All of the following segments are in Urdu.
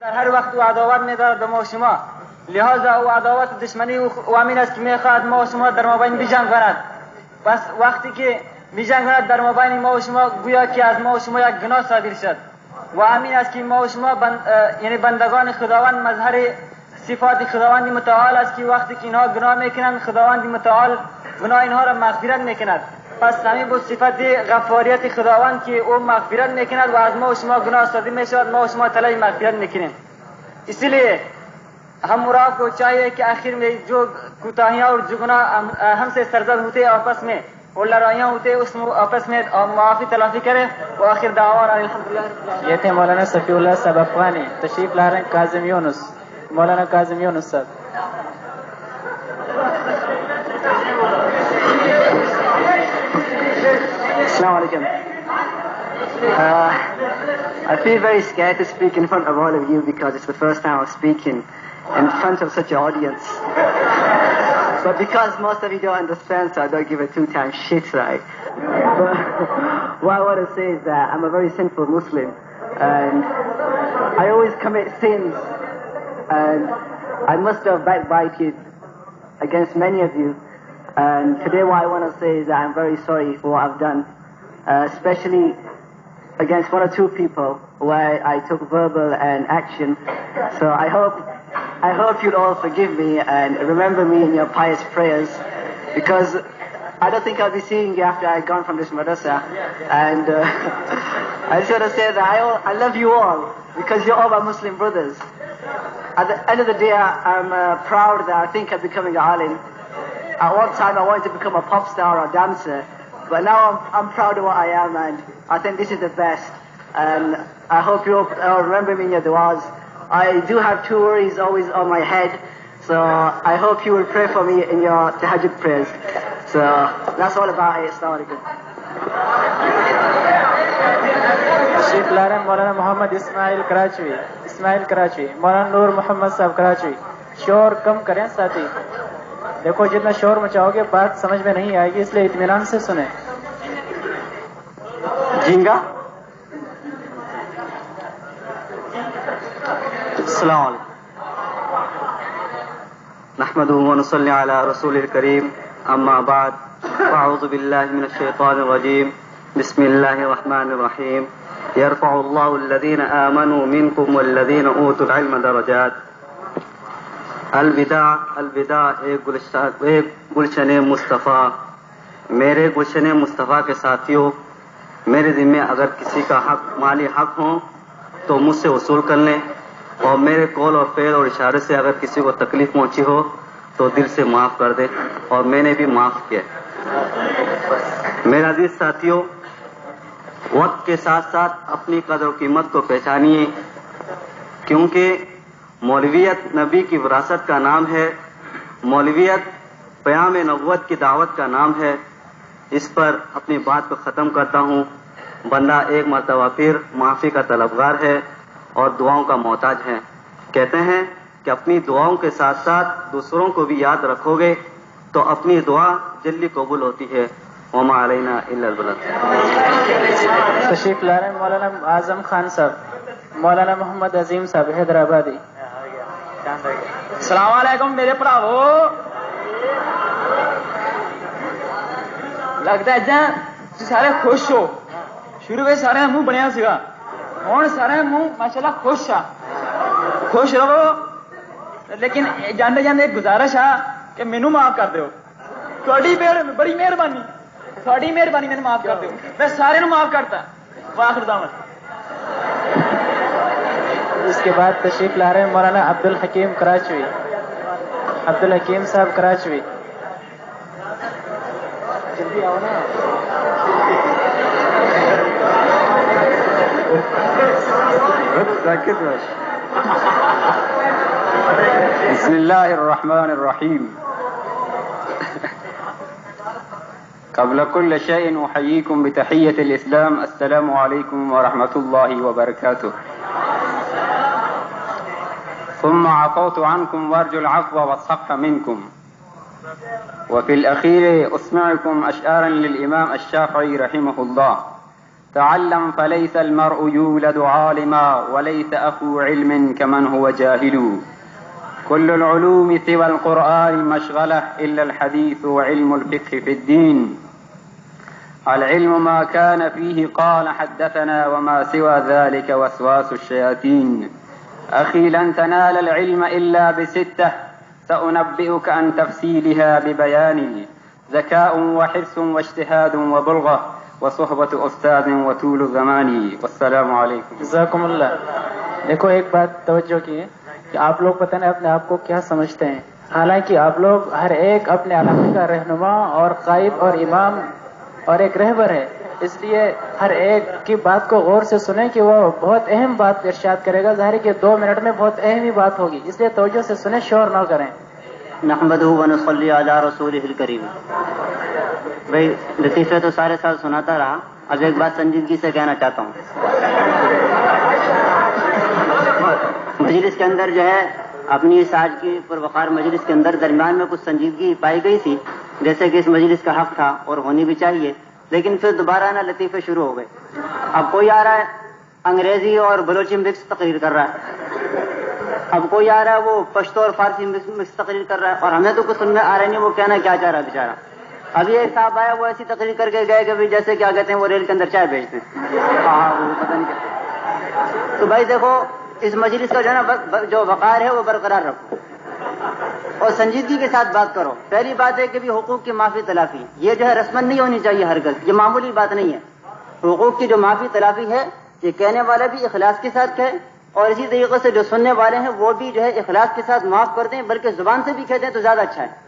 در هر وقت او عداوت می‌دارد به ما و شما، لہذا او عداوت و دشمنی او همین است که می‌خواهد ما و شما در مابین بجنگاند. پس وقتی که می‌جنگاند در مابین ما و شما، گویا که از ما و شما یک گناه صادر شد و همین است که ما و شما یعنی بندگان خداوند مظهر صفات خداوند متعال است که وقتی که اینها گناه میکنند، خداوند متعال گناه اینها را مغفرت میکند. پس همین بود صفت غفاریت خداوند که او مغفرت میکند و از ما و شما گناه صادر میشود، ما و شما طلب مغفرت میکنیم. اسی لیے ہم مراد کو چاہیے کہ آخر میں جو کوتاہیاں اور جو گناہ ہم سے سرزد ہوتے آپس میں اور لڑائیاں ہوتے اس آپس میں معافی تلافی کرے. وآخر دعوانا الحمدللہ. یہ تھے مولانا صفی اللہ صاحب افغانی. تشریف لا رہے ہیں کاظم یونس، مولانا کاظم یونس صاحب. السلام علیکم. I feel very scared to speak in front of all of you because it's the first time I'm speaking in front of such an audience. But because most of you don't understand, so I don't give a two-time shit, right? But what I want to say is that I'm a very sinful Muslim and I always commit sins, and I must have backbited against many of you. And today what I want to say is that I'm very sorry for what I've done, especially against one or two people where I took verbal and action. So I hope you'll all forgive me and remember me in your pious prayers, because I don't think I'll be seeing you after I've gone from this madrasa. And I just want to say that I love you all because you're all my Muslim brothers. At the end of the day, I'm proud that I think I'm becoming an alim. At one time I wanted to become a pop star or a dancer, but now I'm proud of what I am, and I think this is the best. And I hope you all remember me in your du'as. I do have two worries always on my head, so I hope you will pray for me in your tahajjud prayers. So that's all about it. Assalamu alaikum. تشریف لا رہے ہیں مولانا محمد اسماعیل کراچوی. مولانا نور محمد صاحب کراچوی. شور کم کریں ساتھی. دیکھو جتنا شور مچاؤ گے بات سمجھ میں نہیں آئے گی، اس لیے اطمینان سے سنیں. جینگا. السلام علیکم. نحمده ونصلي على رسول الكريم. اما بعد، اعوذ بالله من الشيطان الرجيم. بسم الله الرحمن الرحيم. يرفع الله الذين آمنوا منكم والذين اوتوا العلم درجات. الوداع ایک گلشن مصطفیٰ. میرے گلشن مصطفیٰ کے ساتھیوں، میرے ذمہ اگر کسی کا مالی حق ہو تو مجھ سے وصول کر لیں، اور میرے قول اور فعل اور اشارے سے اگر کسی کو تکلیف پہنچی ہو تو دل سے معاف کر دیں، اور میں نے بھی معاف کیا. میرے عزیز ساتھیوں، وقت کے ساتھ ساتھ اپنی قدر و قیمت کو پہچانیے، کیونکہ مولویت نبی کی وراثت کا نام ہے. مولویت پیام نبوت کی دعوت کا نام ہے. اس پر اپنی بات کو ختم کرتا ہوں. بندہ ایک مرتبہ پھر معافی کا طلبگار ہے اور دعاؤں کا محتاج ہے. کہتے ہیں کہ اپنی دعاؤں کے ساتھ ساتھ دوسروں کو بھی یاد رکھو گے تو اپنی دعا جلدی قبول ہوتی ہے. وما علینا الا البلاغ. تشریف لا رہے ہیں مولانا اعظم خان صاحب. مولانا محمد عظیم صاحب حیدرآبادی. السلام علیکم میرے ਭਰਾਵੋ. ਲੱਗਦਾ ਇਦਾਂ ਤੁਸੀਂ ਸਾਰੇ ਖੁਸ਼ ਹੋ. ਸ਼ੁਰੂ ਵਿੱਚ ਸਾਰਿਆਂ ਦਾ ਮੂੰਹ ਬਣਿਆ ਸੀਗਾ, ਹੁਣ ਸਾਰਿਆਂ ਦਾ ਮੂੰਹ ਮਾਸ਼ਾਅੱਲਾ ਖੁਸ਼ ਆ. ਖੁਸ਼ ਰਹੋ, ਲੇਕਿਨ ਜਾਂਦੇ ਜਾਂਦੇ ਇੱਕ ਗੁਜ਼ਾਰਿਸ਼ ਆ ਕਿ ਮੈਨੂੰ ਮਾਫ ਕਰ ਦਿਓ. ਤੁਹਾਡੀ ਬੜੀ ਮਿਹਰਬਾਨੀ, ਤੁਹਾਡੀ ਮਿਹਰਬਾਨੀ ਮੈਨੂੰ ਮਾਫ ਕਰ ਦਿਓ. ਮੈਂ ਸਾਰਿਆਂ ਨੂੰ ਮਾਫ ਕਰਤਾ. واخر دعوانا. اس کے بعد تشریف لا رہے ہیں مولانا عبدالحکیم کراچوی. عبدالحکیم صاحب کراچوی. جلدی آؤ نا. بسم الله الرحمن الرحيم. قبل كل شيء أحييكم بتحية الإسلام. السلام عليكم ورحمة الله وبركاته. ثم عفوت عنكم وارجو العفو والصفح منكم. وفي الأخير أسمعكم أشعارا للإمام الشافعي رحمه الله. تعلم فليس المرء يولد عالما وليس أخو علم كمن هو جاهل كل العلوم سوى القرآن مشغلة إلا الحديث وعلم الفقه في الدين العلم ما كان فيه قال حدثنا وما سوى ذلك وسواس الشياطين أخي لن تنال العلم إلا بستة سأنبئك عن تفصيلها ببيان ذكاء وحرص واجتهاد وبلغة وصحبة أستاذ وطول زمان والسلام علیکم. جزاکم اللہ. دیکھو ایک بات توجہ کی کہ آپ لوگ پتہ نہیں اپنے آپ کو کیا سمجھتے ہیں، حالانکہ آپ لوگ ہر ایک اپنے علاقے کا رہنما اور قائد اور امام اور ایک رہبر ہے، اس لیے ہر ایک کی بات کو غور سے سنیں کہ وہ بہت اہم بات ارشاد کرے گا. ظاہر ہے کہ 2 منٹ میں بہت اہم ہی بات ہوگی، اس لیے توجہ سے سنیں، شور نہ کریں. نحمدہ ونصلی علی رسولہ الکریم. بھائی لطیفے تو سارے سال سناتا رہا، اب ایک بات سنجیدگی سے کہنا چاہتا ہوں. مجلس کے اندر جو ہے اپنی اس آج کی پروقار مجلس کے اندر درمیان میں کچھ سنجیدگی پائی گئی تھی، جیسے کہ اس مجلس کا حق تھا اور ہونی بھی چاہیے، لیکن پھر دوبارہ نا لطیفے شروع ہو گئے. اب کوئی آ رہا ہے انگریزی اور بلوچی مکس تقریر کر رہا ہے، اب کوئی آ رہا ہے وہ پشتو اور فارسی مکس تقریر کر رہا ہے، اور ہمیں تو کچھ سن میں آ رہا نہیں وہ کہنا کیا چاہ رہا ہے بیچارہ. ابھی ایک صاحب آیا وہ ایسی تقریر کر کے گئے کہ جیسے کیا کہتے ہیں وہ ریل کے اندر چائے بیچتے ہیں. وہ پتہ نہیں کیا. تو بھائی دیکھو اس مجلس کا جو ہے نا جو وقار ہے وہ برقرار رکھو اور سنجیدگی کے ساتھ بات کرو. پہلی بات ہے کہ بھی حقوق کی معافی تلافی یہ جو ہے رسمن نہیں ہونی چاہیے ہرگز، یہ معمولی بات نہیں ہے. حقوق کی جو معافی تلافی ہے یہ کہنے والا بھی اخلاص کے ساتھ کہے اور اسی طریقے سے جو سننے والے ہیں وہ بھی جو ہے اخلاص کے ساتھ معاف کرتے ہیں، بلکہ زبان سے بھی کہتے ہیں تو زیادہ اچھا ہے.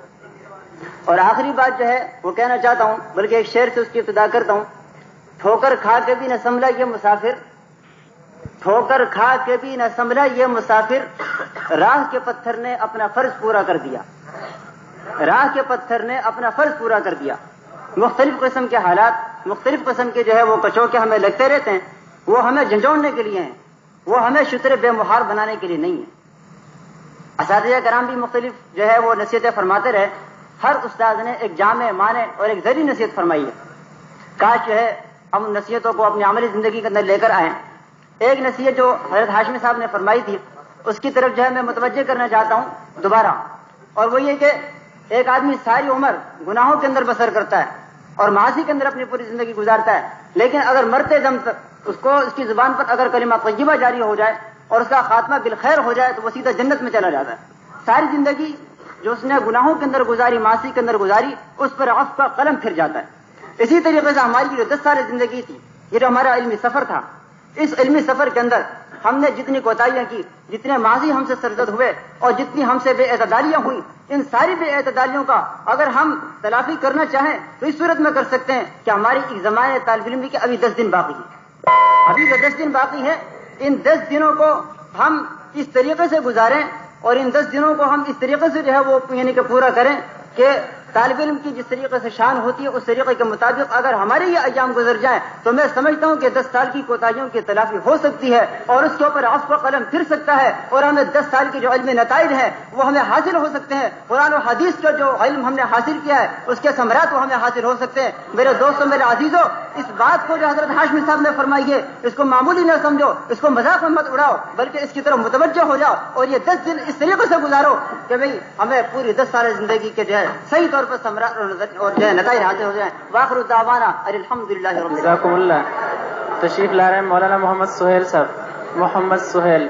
اور آخری بات جو ہے وہ کہنا چاہتا ہوں، بلکہ ایک شعر سے اس کی ابتدا کرتا ہوں. ٹھوکر کھا کے بھی نہ سنبھلا یہ مسافر، ٹھوکر کھا کے بھی نہ سنبھلا یہ مسافر، راہ کے پتھر نے اپنا فرض پورا کر دیا. راہ کے پتھر نے اپنا فرض پورا کر دیا. مختلف قسم کے حالات، مختلف قسم کے جو ہے وہ کچوکے ہمیں لگتے رہتے ہیں، وہ ہمیں جھنجھوڑنے کے لیے ہیں، وہ ہمیں شتر بے مہار بنانے کے لیے نہیں ہے. اساتذہ کرام بھی مختلف جو ہے وہ نصیحتیں فرماتے رہے، ہر استاد نے ایک جامع معنی اور ایک ذریعہ نصیحت فرمائی ہے. کاش جو ہے ہم نصیحتوں کو اپنی عملی زندگی کے اندر لے کر آئیں. ایک نصیحت جو حضرت ہاشمی صاحب نے فرمائی تھی اس کی طرف جو ہے میں متوجہ کرنا چاہتا ہوں دوبارہ، اور وہ یہ کہ ایک آدمی ساری عمر گناہوں کے اندر بسر کرتا ہے اور معاصی کے اندر اپنی پوری زندگی گزارتا ہے، لیکن اگر مرتے دم تک اس کو اس کی زبان پر اگر کلمہ طیبہ جاری ہو جائے اور اس کا خاتمہ بالخیر ہو جائے تو وہ سیدھا جنت میں چلا جاتا ہے. ساری زندگی جو اس نے گناہوں کے اندر گزاری، معاصی کے اندر گزاری، اس پر عفو کا قلم پھر جاتا ہے. اسی طریقے سے ہماری جو 10 سال زندگی تھی، یہ جو ہمارا علمی سفر تھا، اس علمی سفر کے اندر ہم نے جتنی کوتاہیاں کی، جتنے ماضی ہم سے سرزد ہوئے اور جتنی ہم سے بے اعتدالیاں ہوئی، ان ساری بے اعتدالیوں کا اگر ہم تلافی کرنا چاہیں تو اس صورت میں کر سکتے ہیں کہ ہماری ایک زمانے طالب علم کی ابھی 10 دن باقی ہے. ابھی جو 10 دن باقی ہے، ان 10 دنوں کو ہم اس طریقے سے گزاریں اور ان 10 دنوں کو ہم اس طریقے سے جو ہے وہ یعنی کہ پورا کریں کہ طالب علم کی جس طریقے سے شان ہوتی ہے اس طریقے کے مطابق اگر ہمارے یہ ایام گزر جائیں تو میں سمجھتا ہوں کہ 10 سال کی کوتاہیوں کی تلافی ہو سکتی ہے اور اس کے اوپر عفو کا قلم پھر سکتا ہے اور ہمیں 10 سال کے جو علمی نتائج ہیں وہ ہمیں حاصل ہو سکتے ہیں. قرآن و حدیث کا جو علم ہم نے حاصل کیا ہے اس کے ثمرات وہ ہمیں حاصل ہو سکتے ہیں. میرے دوستوں، میرے عزیزوں، اس بات کو جو حضرت ہاشمی صاحب نے فرمائی ہے اس کو معمولی نہ سمجھو، اس کو مذاق میں مت اڑاؤ، بلکہ اس کی طرف متوجہ ہو جاؤ اور یہ 10 دن اس طریقے سے گزارو کہ بھئی ہمیں پوری 10 سال زندگی کے جو ہے صحیح طور پر ثمرات اور جو ہے نتائج حاصل ہو جائیں. واخر دعوانا الحمدللہ رب العالمین. جزاکم اللہ. تشریف لا رہے ہیں مولانا محمد سہیل صاحب. محمد سہیل.